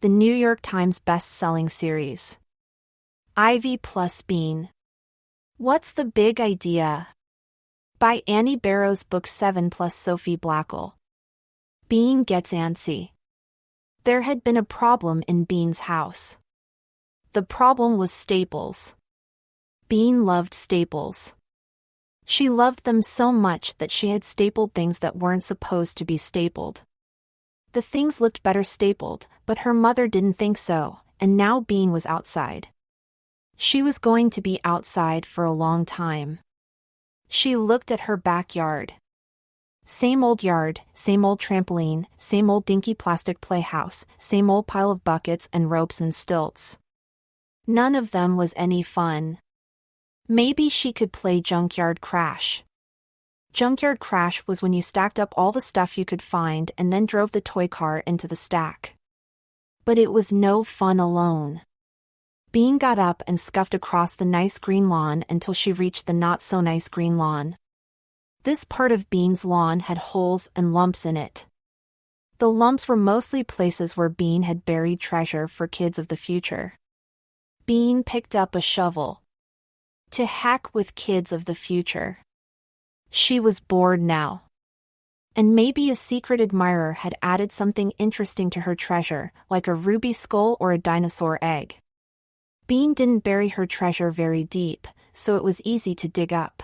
the New York Times best-selling series. Ivy plus Bean. What's the Big Idea? By Annie Barrows, Book 7 plus Sophie Blackell. Bean gets antsy. There had been a problem in Bean's house. The problem was staples. Bean loved staples. She loved them so much that she had stapled things that weren't supposed to be stapled. The things looked better stapled, but her mother didn't think so, and now Bean was outside. She was going to be outside for a long time. She looked at her backyard. Same old yard, same old trampoline, same old dinky plastic playhouse, same old pile of buckets and ropes and stilts. None of them was any fun. Maybe she could play Junkyard Crash. Junkyard Crash was when you stacked up all the stuff you could find and then drove the toy car into the stack. But it was no fun alone. Bean got up and scuffed across the nice green lawn until she reached the not-so-nice green lawn. This part of Bean's lawn had holes and lumps in it. The lumps were mostly places where Bean had buried treasure for kids of the future. Bean picked up a shovel. To heck with kids of the future. She was bored now. And maybe a secret admirer had added something interesting to her treasure, like a ruby skull or a dinosaur egg. Bean didn't bury her treasure very deep, so it was easy to dig up.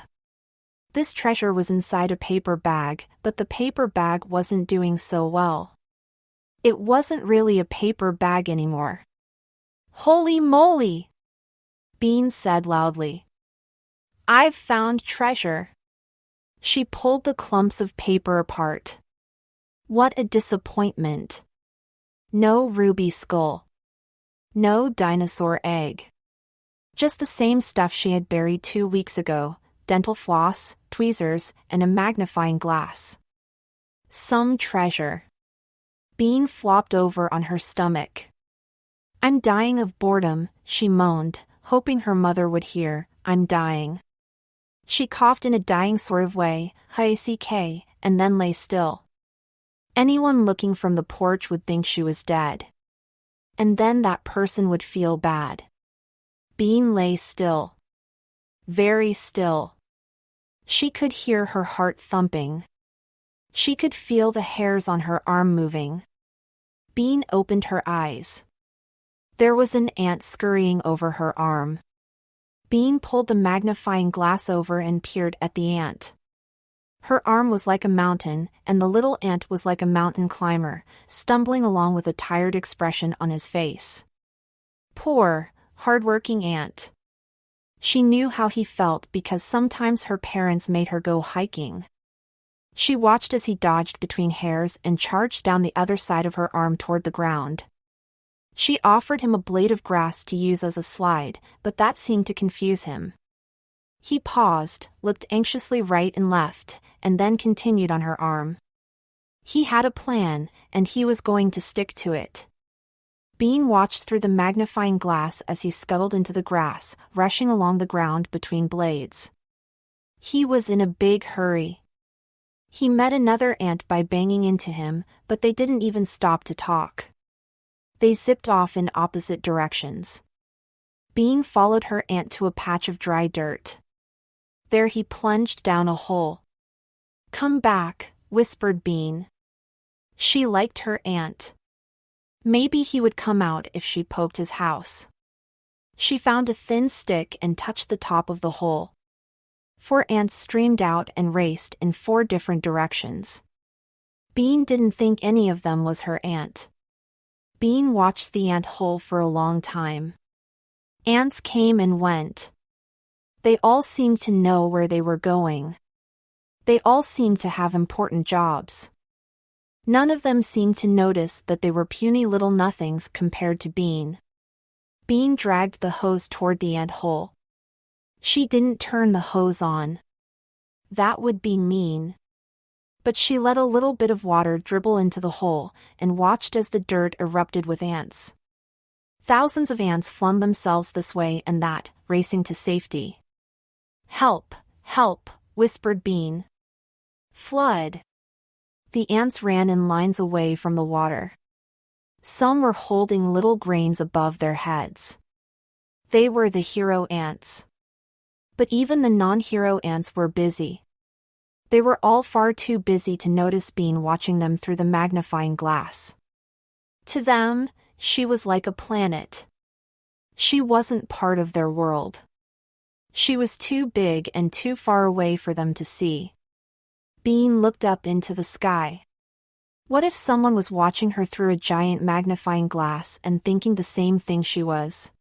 This treasure was inside a paper bag, but the paper bag wasn't doing so well. It wasn't really a paper bag anymore. Holy moly! Bean said loudly. I've found treasure. She pulled the clumps of paper apart. What a disappointment. No ruby skull. No dinosaur egg. Just the same stuff she had buried 2 weeks ago, dental floss, tweezers, and a magnifying glass. Some treasure. Bean flopped over on her stomach. I'm dying of boredom, she moaned, hoping her mother would hear, I'm dying. She coughed in a dying sort of way, hi-ck, and then lay still. Anyone looking from the porch would think she was dead. And then that person would feel bad. Bean lay still. Very still. She could hear her heart thumping. She could feel the hairs on her arm moving. Bean opened her eyes. There was an ant scurrying over her arm. Bean pulled the magnifying glass over and peered at the ant. Her arm was like a mountain, and the little ant was like a mountain climber, stumbling along with a tired expression on his face. Poor, hard-working ant. She knew how he felt because sometimes her parents made her go hiking. She watched as he dodged between hairs and charged down the other side of her arm toward the ground. She offered him a blade of grass to use as a slide, but that seemed to confuse him. He paused, looked anxiously right and left, and then continued on her arm. He had a plan, and he was going to stick to it. Bean watched through the magnifying glass as he scuttled into the grass, rushing along the ground between blades. He was in a big hurry. He met another ant by banging into him, but they didn't even stop to talk. They zipped off in opposite directions. Bean followed her ant to a patch of dry dirt. There he plunged down a hole. Come back, whispered Bean. She liked her ant. Maybe he would come out if she poked his house. She found a thin stick and touched the top of the hole. 4 ants streamed out and raced in 4 different directions. Bean didn't think any of them was her ant. Bean watched the ant hole for a long time. Ants came and went. They all seemed to know where they were going. They all seemed to have important jobs. None of them seemed to notice that they were puny little nothings compared to Bean. Bean dragged the hose toward the ant hole. She didn't turn the hose on. That would be mean. But she let a little bit of water dribble into the hole and watched as the dirt erupted with ants. Thousands of ants flung themselves this way and that, racing to safety. Help, help, whispered Bean. Flood. The ants ran in lines away from the water. Some were holding little grains above their heads. They were the hero ants. But even the non-hero ants were busy. They were all far too busy to notice Bean watching them through the magnifying glass. To them, she was like a planet. She wasn't part of their world. She was too big and too far away for them to see. Bean looked up into the sky. What if someone was watching her through a giant magnifying glass and thinking the same thing she was?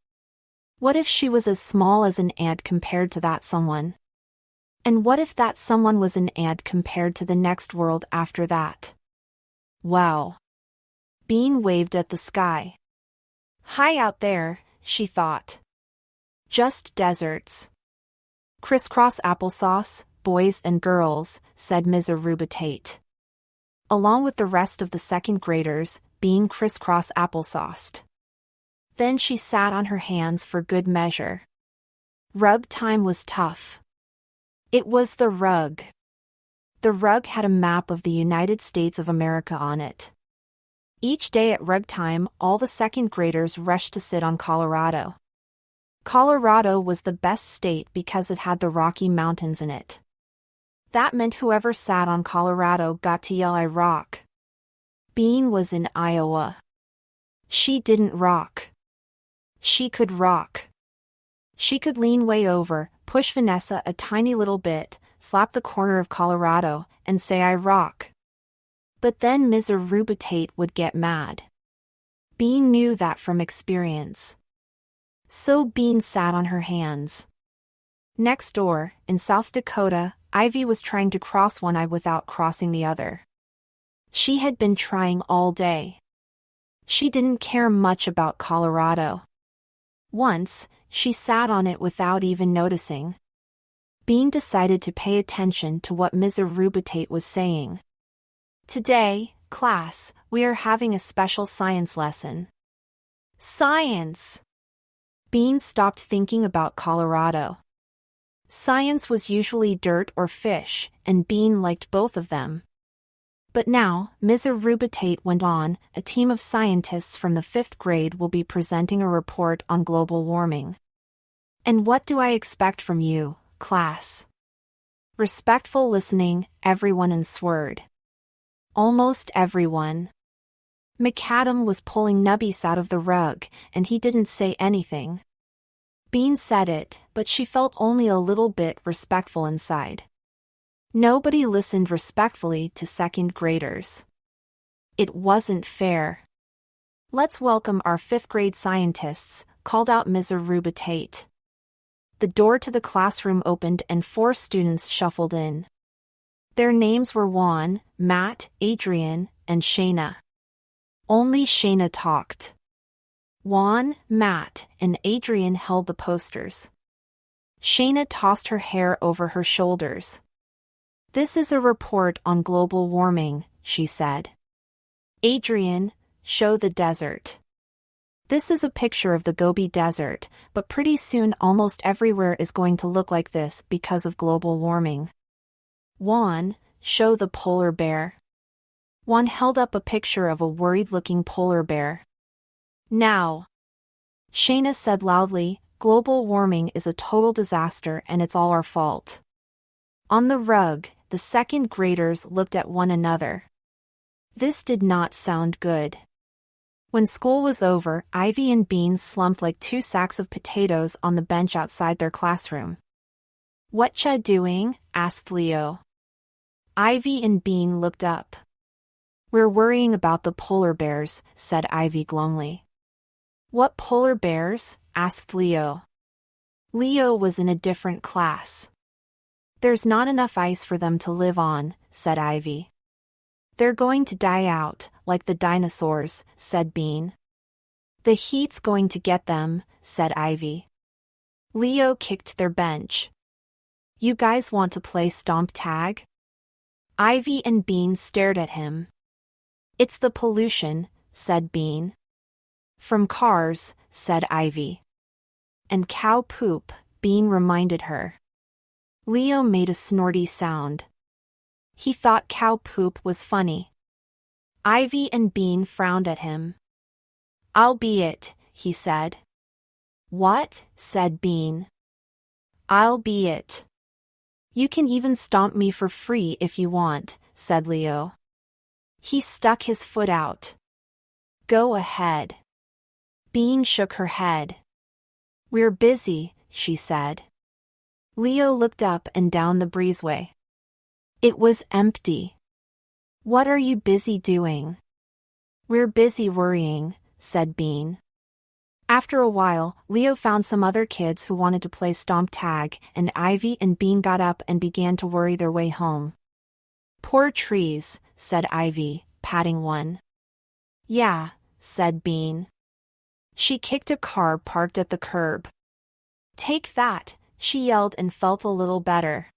What if she was as small as an ant compared to that someone? And what if that someone was an ant compared to the next world after that? Wow. Bean waved at the sky. High out there, she thought. Just deserts. Crisscross applesauce, boys and girls, said Ms. Tate. Along with the rest of the second graders, Bean crisscross applesauced. Then she sat on her hands for good measure. Rub time was tough. It was the rug. The rug had a map of the United States of America on it. Each day at rug time, all the second graders rushed to sit on Colorado. Colorado was the best state because it had the Rocky Mountains in it. That meant whoever sat on Colorado got to yell, "I rock." Bean was in Iowa. She didn't rock. She could rock. She could lean way over, push Vanessa a tiny little bit, slap the corner of Colorado, and say, "I rock." But then Ms. Tate would get mad. Bean knew that from experience. So Bean sat on her hands. Next door, in South Dakota, Ivy was trying to cross one eye without crossing the other. She had been trying all day. She didn't care much about Colorado. Once, she sat on it without even noticing. Bean decided to pay attention to what Ms. Tate was saying. "Today, class, we are having a special science lesson." Science! Bean stopped thinking about Colorado. Science was usually dirt or fish, and Bean liked both of them. But now, Ms. Tate went on, a team of scientists from the 5th grade will be presenting a report on global warming. And what do I expect from you, class? Respectful listening, everyone in SWORD. Almost everyone. McAdam was pulling Nubbies out of the rug, and he didn't say anything. Bean said it, but she felt only a little bit respectful inside. Nobody listened respectfully to second graders. It wasn't fair. "Let's welcome our 5th grade scientists," called out Ms. Tate. The door to the classroom opened and 4 students shuffled in. Their names were Juan, Matt, Adrian, and Shayna. Only Shayna talked. Juan, Matt, and Adrian held the posters. Shayna tossed her hair over her shoulders. "This is a report on global warming," she said. Adrian, show the desert. "This is a picture of the Gobi Desert, but pretty soon almost everywhere is going to look like this because of global warming." Juan, show the polar bear. Juan held up a picture of a worried-looking polar bear. "Now," Shayna said loudly, "global warming is a total disaster and it's all our fault." On the rug, the second graders looked at one another. This did not sound good. When school was over, Ivy and Bean slumped like 2 sacks of potatoes on the bench outside their classroom. "Whatcha doing?" asked Leo. Ivy and Bean looked up. "We're worrying about the polar bears," said Ivy glumly. "What polar bears?" asked Leo. Leo was in a different class. "There's not enough ice for them to live on," said Ivy. "They're going to die out, like the dinosaurs," said Bean. "The heat's going to get them," said Ivy. Leo kicked their bench. "You guys want to play stomp tag?" Ivy and Bean stared at him. "It's the pollution," said Bean. "From cars," said Ivy. "And cow poop," Bean reminded her. Leo made a snorty sound. He thought cow poop was funny. Ivy and Bean frowned at him. I'll be it, he said. What? Said Bean. I'll be it. You can even stomp me for free if you want, said Leo. He stuck his foot out. Go ahead. Bean shook her head. We're busy, she said. Leo looked up and down the breezeway. It was empty. What are you busy doing? We're busy worrying, said Bean. After a while, Leo found some other kids who wanted to play stomp tag, and Ivy and Bean got up and began to worry their way home. Poor trees, said Ivy, patting one. Yeah, said Bean. She kicked a car parked at the curb. Take that, she yelled and felt a little better.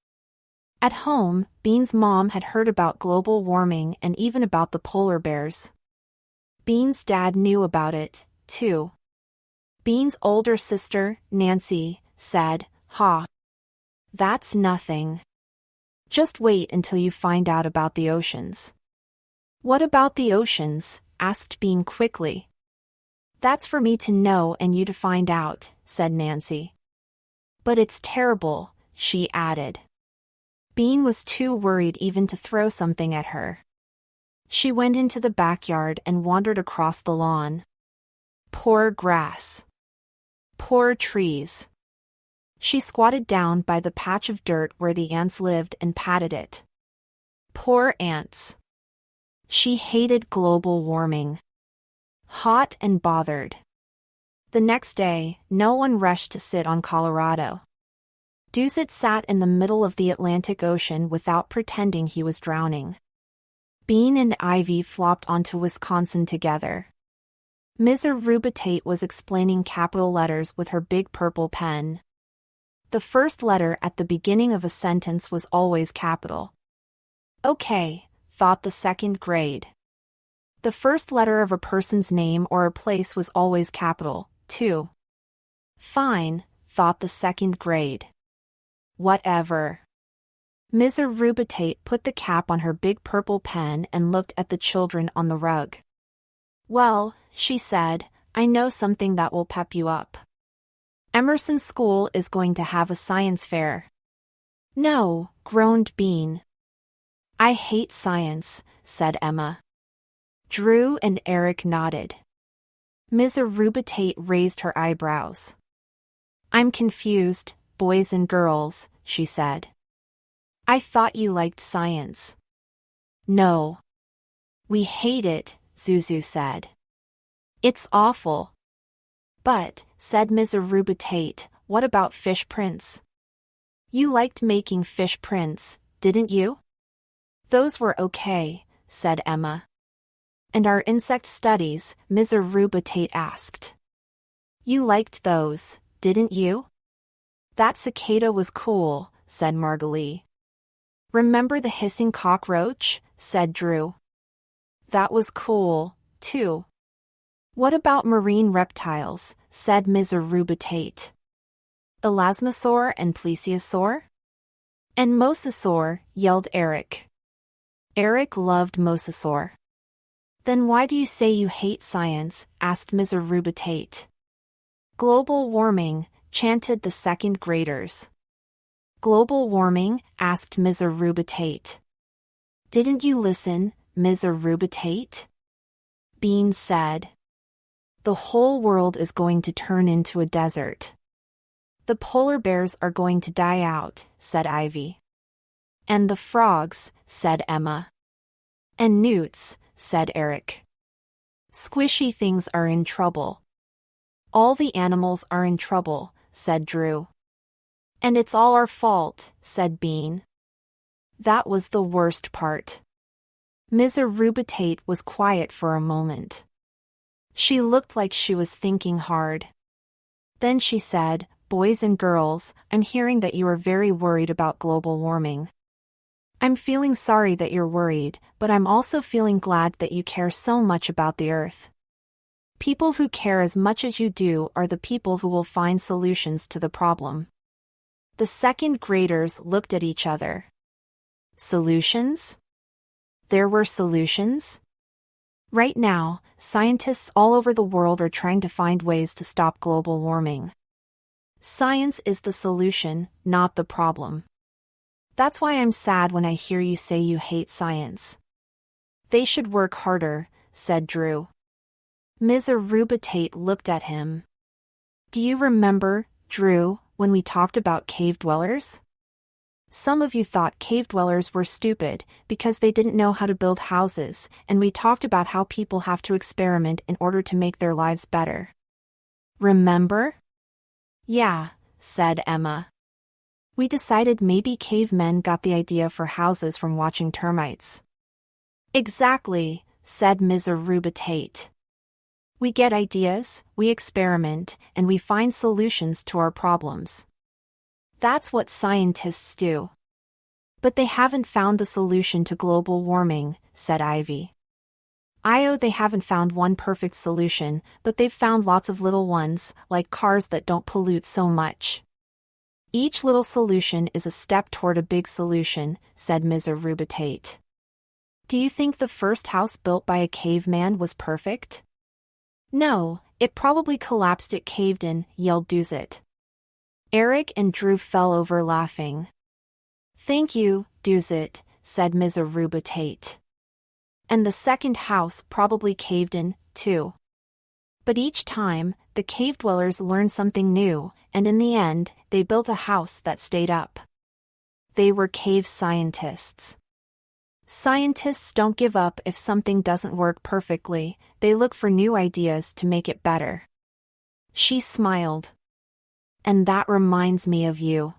At home, Bean's mom had heard about global warming and even about the polar bears. Bean's dad knew about it, too. Bean's older sister, Nancy, said, "Ha. That's nothing. Just wait until you find out about the oceans." What about the oceans? Asked Bean quickly. That's for me to know and you to find out, said Nancy. But it's terrible, she added. Bean was too worried even to throw something at her. She went into the backyard and wandered across the lawn. Poor grass. Poor trees. She squatted down by the patch of dirt where the ants lived and patted it. Poor ants. She hated global warming. Hot and bothered. The next day, no one rushed to sit on Colorado. Doucet sat in the middle of the Atlantic Ocean without pretending he was drowning. Bean and Ivy flopped onto Wisconsin together. Mrs. Rubitate was explaining capital letters with her big purple pen. The first letter at the beginning of a sentence was always capital. Okay, thought the second grade. The first letter of a person's name or a place was always capital, too. Fine, thought the second grade. Whatever. Mrs. Rubitate put the cap on her big purple pen and looked at the children on the rug. Well, she said, I know something that will pep you up. Emerson School is going to have a science fair. No, groaned Bean. I hate science, said Emma. Drew and Eric nodded. Mrs. Rubitate raised her eyebrows. I'm confused, boys and girls, she said. I thought you liked science. No. We hate it, Zuzu said. It's awful. But, said Mrs. Rubitate, what about fish prints? You liked making fish prints, didn't you? Those were okay, said Emma. And our insect studies, Mrs. Rubitate asked. You liked those, didn't you? That cicada was cool, said Margalie. Remember the hissing cockroach? Said Drew. That was cool, too. What about marine reptiles? Said Mrs. Rubitate. Elasmosaur and plesiosaur? And mosasaur, yelled Eric. Eric loved mosasaur. Then why do you say you hate science? Asked Mrs. Rubitate. Global warming, chanted the second graders. Global warming? Asked Mrs. Rubitate. Didn't you listen, Mrs. Rubitate? Bean said. The whole world is going to turn into a desert. The polar bears are going to die out, said Ivy. And the frogs, said Emma. And newts, said Eric. Squishy things are in trouble. All the animals are in trouble, said Drew. And it's all our fault, said Bean. That was the worst part. Mrs. Rubitate was quiet for a moment. She looked like she was thinking hard. Then she said, Boys and girls, I'm hearing that you are very worried about global warming. I'm feeling sorry that you're worried, but I'm also feeling glad that you care so much about the Earth. People who care as much as you do are the people who will find solutions to the problem. The second graders looked at each other. Solutions? There were solutions? Right now, scientists all over the world are trying to find ways to stop global warming. Science is the solution, not the problem. That's why I'm sad when I hear you say you hate science. They should work harder, said Drew. Ms. Arubatate looked at him. Do you remember, Drew, when we talked about cave dwellers? Some of you thought cave dwellers were stupid because they didn't know how to build houses, and we talked about how people have to experiment in order to make their lives better. Remember? Yeah, said Emma. We decided maybe cavemen got the idea for houses from watching termites. Exactly, said Ms. Arubatate. We get ideas, we experiment, and we find solutions to our problems. That's what scientists do. But they haven't found the solution to global warming, said Ivy. They haven't found one perfect solution, but they've found lots of little ones, like cars that don't pollute so much. Each little solution is a step toward a big solution, said Ms. Arubatate. Do you think the first house built by a caveman was perfect? No, it probably collapsed. It caved in, yelled Duzit. Eric and Drew fell over laughing. Thank you, Duzit, said Ms. Arubatate. And the second house probably caved in, too. But each time, the cave dwellers learned something new, and in the end, they built a house that stayed up. They were cave scientists. Scientists don't give up if something doesn't work perfectly, they look for new ideas to make it better. She smiled. And that reminds me of you.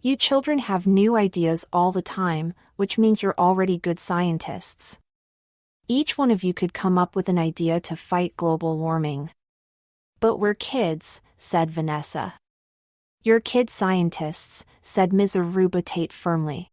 You children have new ideas all the time, which means you're already good scientists. Each one of you could come up with an idea to fight global warming. But we're kids, said Vanessa. You're kid scientists, said Ms. Arubatate firmly.